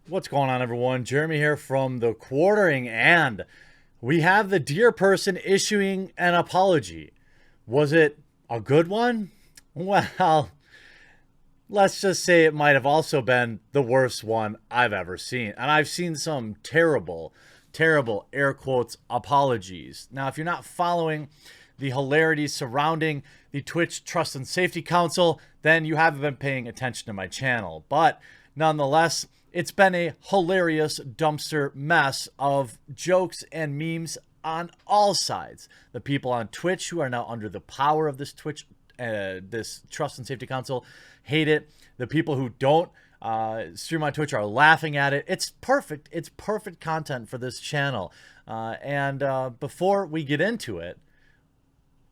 What's going on, everyone? Jeremy here from The Quartering, and we have the dear person issuing an apology. Was it a good one? Well, let's just say it might have also been the worst one I've ever seen. And I've seen some terrible, terrible air quotes apologies. Now, if you're not following the hilarity surrounding the Twitch Trust and Safety Council, then you haven't been paying attention to my channel. But nonetheless, it's been a hilarious dumpster mess of jokes and memes on all sides. The people on Twitch who are now under the power of this Trust and Safety Council hate it. The people who don't stream on Twitch are laughing at it. It's perfect. It's perfect content for this channel. Before we get into it,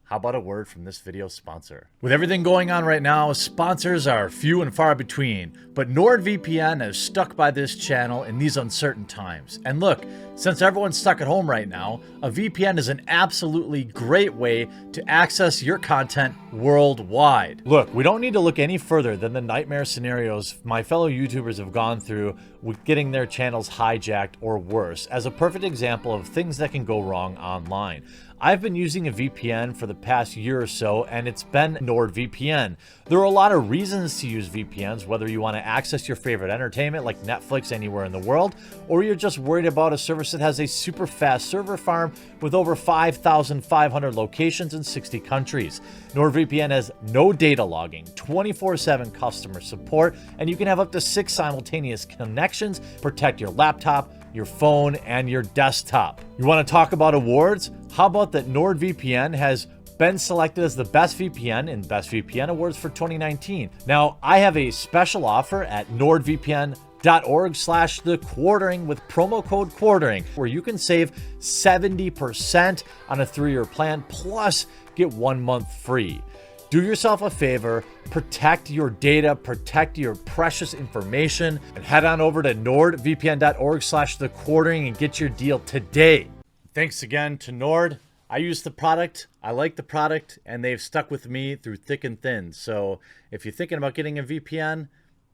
how about a word from this video sponsor? With everything going on right now, sponsors are few and far between, but NordVPN has stuck by this channel in these uncertain times. And look, since everyone's stuck at home right now, a VPN is an absolutely great way to access your content worldwide. Look, we don't need to look any further than the nightmare scenarios my fellow YouTubers have gone through with getting their channels hijacked or worse, as a perfect example of things that can go wrong online. I've been using a VPN for the past year or so, and it's been NordVPN. There are a lot of reasons to use VPNs, whether you want to access your favorite entertainment like Netflix anywhere in the world, or you're just worried about a service that has a super fast server farm with over 5,500 locations in 60 countries. NordVPN has no data logging, 24/7 customer support, and you can have up to 6 simultaneous connections, protect your laptop, your phone, and your desktop. You want to talk about awards? How about that NordVPN has been selected as the best VPN in Best VPN Awards for 2019. Now, I have a special offer at nordvpn.org/thequartering with promo code quartering, where you can save 70% on a 3-year plan, plus get 1 month free. Do yourself a favor, protect your data, protect your precious information, and head on over to nordvpn.org/thequartering and get your deal today. Thanks again to Nord. I use the product, I like the product, and they've stuck with me through thick and thin. So if you're thinking about getting a VPN,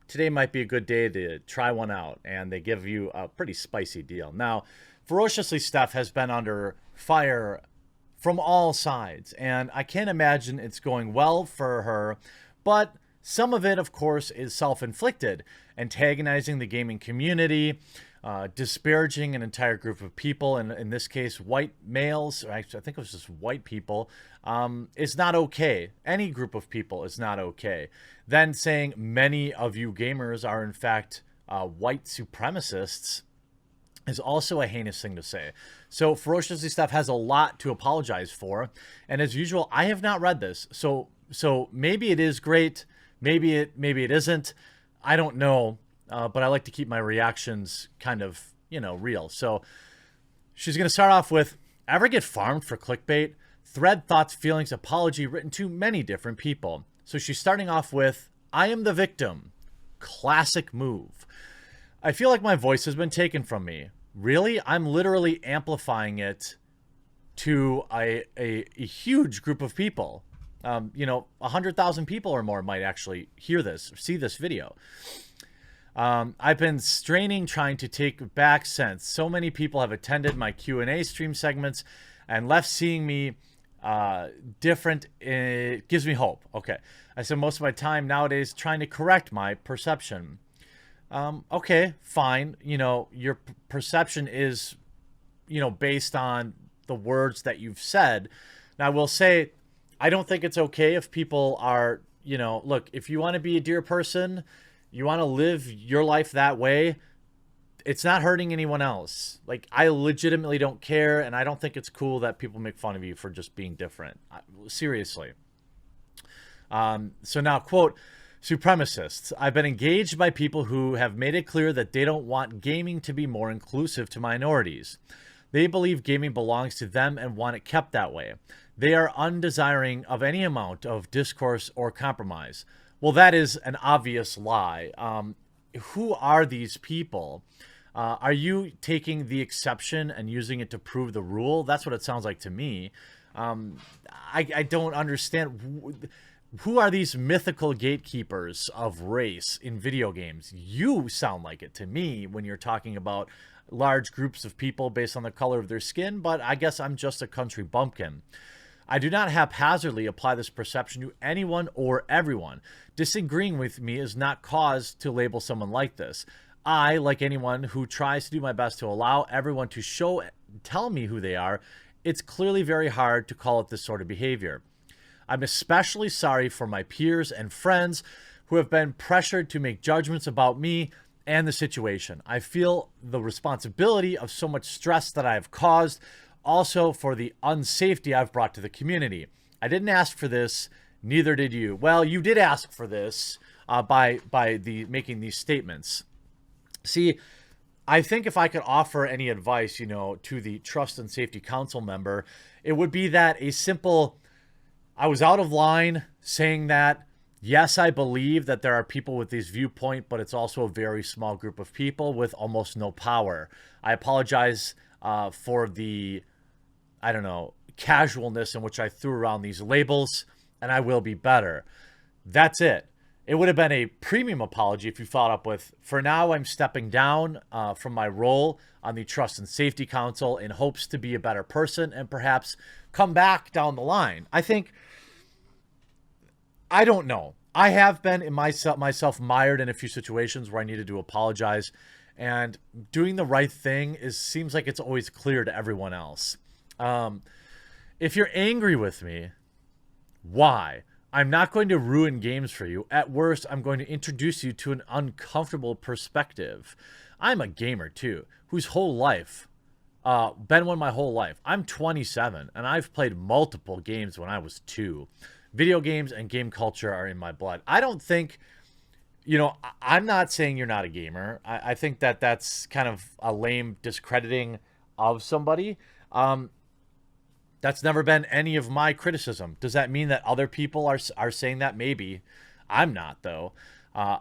today might be a good day to try one out, and they give you a pretty spicy deal. Now, Ferociously Steph has been under fire from all sides, and I can't imagine it's going well for her, but some of it, of course, is self-inflicted, antagonizing the gaming community, disparaging an entire group of people, and in this case, white males, or actually, I think it was just white people, is not okay. Any group of people is not okay. Then saying many of you gamers are, in fact, white supremacists is also a heinous thing to say. So Ferociously Steph has a lot to apologize for, and as usual, I have not read this. So maybe it is great, maybe it isn't. I don't know, but I like to keep my reactions kind of, real. So she's going to start off with, ever get farmed for clickbait? Thread thoughts, feelings, apology written to many different people. So she's starting off with, I am the victim. Classic move. I feel like my voice has been taken from me. Really? I'm literally amplifying it to a huge group of people. 100,000 people or more might actually hear this, see this video. I've been straining trying to take back since so many people have attended my Q&A stream segments and left seeing me different. It gives me hope. Okay. I spend most of my time nowadays trying to correct my perception. Okay, fine. Your perception is, based on the words that you've said. Now, I will say, I don't think it's okay if people are, look, if you want to be a dear person, you want to live your life that way, it's not hurting anyone else. Like, I legitimately don't care, and I don't think it's cool that people make fun of you for just being different. Seriously. So now, quote, supremacists. I've been engaged by people who have made it clear that they don't want gaming to be more inclusive to minorities. They believe gaming belongs to them and want it kept that way. They are undesiring of any amount of discourse or compromise. Well, that is an obvious lie. Who are these people? Are you taking the exception and using it to prove the rule? That's what it sounds like to me. I don't understand. who are these mythical gatekeepers of race in video games? You sound like it to me when you're talking about large groups of people based on the color of their skin, but I guess I'm just a country bumpkin. I do not haphazardly apply this perception to anyone or everyone. Disagreeing with me is not cause to label someone like this. I, like anyone who tries to do my best to allow everyone to tell me who they are, it's clearly very hard to call it this sort of behavior. I'm especially sorry for my peers and friends who have been pressured to make judgments about me and the situation. I feel the responsibility of so much stress that I have caused, also for the unsafety I've brought to the community. I didn't ask for this, neither did you. Well, you did ask for this by making these statements. See, I think if I could offer any advice, to the Trust and Safety Council member, it would be that I was out of line saying that, yes, I believe that there are people with this viewpoint, but it's also a very small group of people with almost no power. I apologize for the, casualness in which I threw around these labels, and I will be better. That's it. It would have been a premium apology if you followed up with, for now, I'm stepping down from my role on the Trust and Safety Council in hopes to be a better person and perhaps come back down the line. I don't know. I have been in myself mired in a few situations where I needed to apologize, and doing the right thing seems like it's always clear to everyone else. If you're angry with me, why? I'm not going to ruin games for you. At worst, I'm going to introduce you to an uncomfortable perspective. I'm a gamer too, whose whole life, been one my whole life. I'm 27 and I've played multiple games when I was 2. Video games and game culture are in my blood. I don't think, I'm not saying you're not a gamer. I think that that's kind of a lame discrediting of somebody. That's never been any of my criticism. Does that mean that other people are saying that? Maybe. I'm not, though.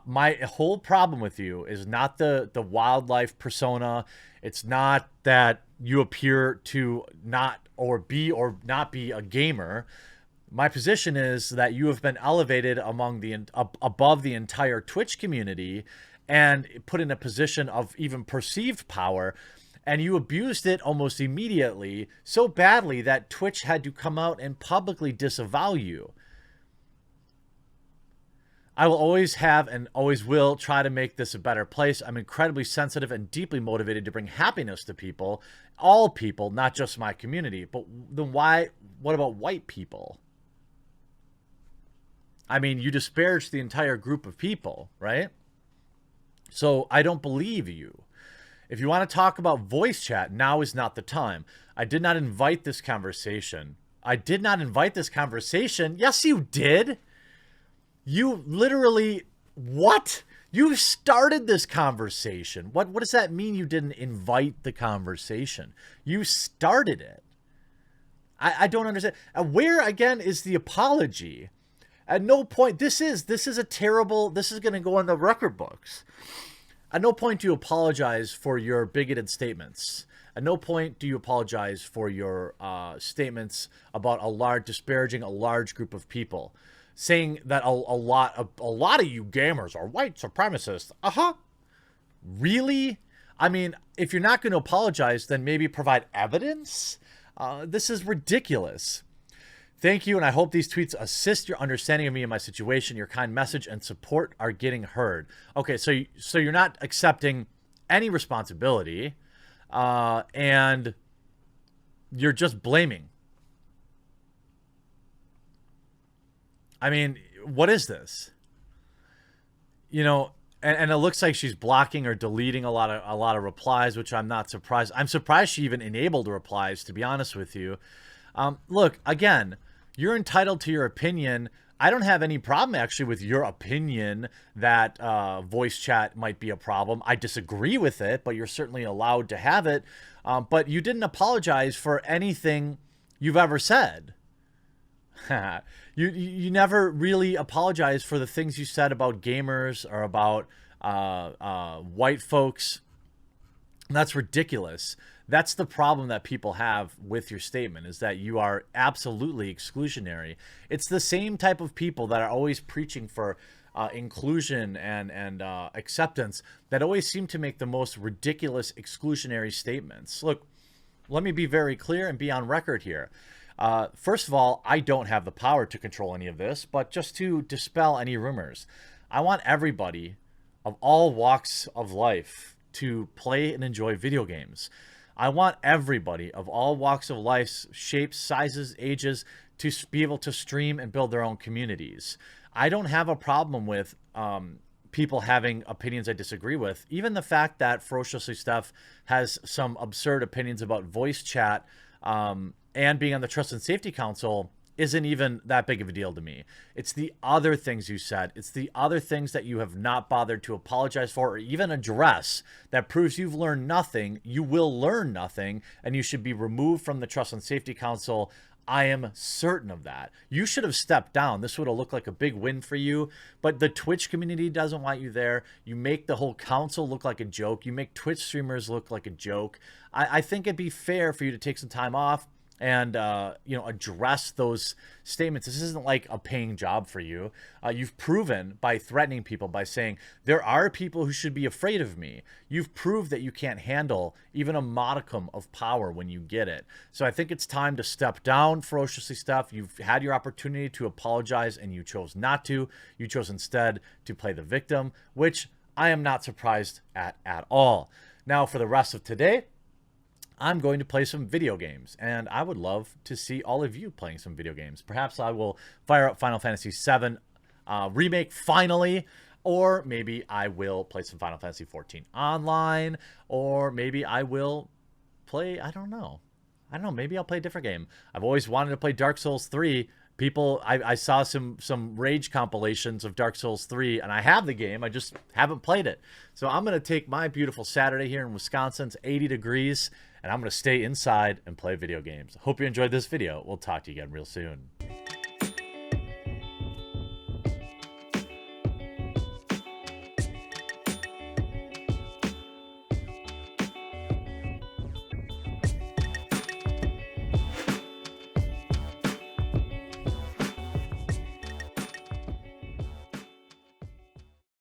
My whole problem with you is not the wildlife persona. It's not that you appear to not be a gamer. My position is that you have been elevated above the entire Twitch community and put in a position of even perceived power, and you abused it almost immediately so badly that Twitch had to come out and publicly disavow you. I will always have and always will try to make this a better place. I'm incredibly sensitive and deeply motivated to bring happiness to people, all people, not just my community. But then what about white people? I mean, you disparaged the entire group of people, right? So I don't believe you. If you want to talk about voice chat, now is not the time. I did not invite this conversation. Yes, you did. You literally, what? You started this conversation. What does that mean you didn't invite the conversation? You started it. I don't understand. Where, again, is the apology? At no point, this is going to go in the record books. At no point do you apologize for your bigoted statements. At no point do you apologize for your statements about disparaging a large group of people, saying that a lot of you gamers are white supremacists. Really? I mean, if you're not going to apologize, then maybe provide evidence. This is ridiculous. Thank you, and I hope these tweets assist your understanding of me and my situation. Your kind message and support are getting heard. Okay, so you're not accepting any responsibility, and you're just blaming. I mean, what is this? And it looks like she's blocking or deleting a lot of replies, which I'm not surprised. I'm surprised she even enabled replies, to be honest with you. Look, again, you're entitled to your opinion. I don't have any problem actually with your opinion that voice chat might be a problem. I disagree with it, but you're certainly allowed to have it. But you didn't apologize for anything you've ever said. You never really apologized for the things you said about gamers or about white folks. That's ridiculous. That's the problem that people have with your statement, is that you are absolutely exclusionary. It's the same type of people that are always preaching for inclusion and acceptance that always seem to make the most ridiculous exclusionary statements. Look, let me be very clear and be on record here. First of all, I don't have the power to control any of this, but just to dispel any rumors, I want everybody of all walks of life to play and enjoy video games. I want everybody of all walks of life, shapes, sizes, ages, to be able to stream and build their own communities. I don't have a problem with people having opinions I disagree with. Even the fact that Ferociously Steph has some absurd opinions about voice chat and being on the Trust and Safety Council isn't even that big of a deal to me. It's the other things you said. It's the other things that you have not bothered to apologize for or even address that proves you've learned nothing. You will learn nothing, and you should be removed from the Trust and Safety Council. I am certain of that. You should have stepped down. This would have looked like a big win for you, but the Twitch community doesn't want you there. You make the whole council look like a joke. You make Twitch streamers look like a joke. I think it'd be fair for you to take some time off and address those statements. This isn't like a paying job for you. You've proven by threatening people, by saying there are people who should be afraid of me. You've proved that you can't handle even a modicum of power when you get it. So I think it's time to step down, Ferociously Steph. You've had your opportunity to apologize and you chose not to. You chose instead to play the victim, which I am not surprised at all. Now for the rest of today, I'm going to play some video games, and I would love to see all of you playing some video games. Perhaps I will fire up Final Fantasy VII Remake finally, or maybe I will play some Final Fantasy XIV Online, or maybe I will play, I don't know, maybe I'll play a different game. I've always wanted to play Dark Souls 3. People, I saw some rage compilations of Dark Souls 3, and I have the game. I just haven't played it. So I'm going to take my beautiful Saturday here in Wisconsin. It's 80 degrees, and I'm going to stay inside and play video games. Hope you enjoyed this video. We'll talk to you again real soon.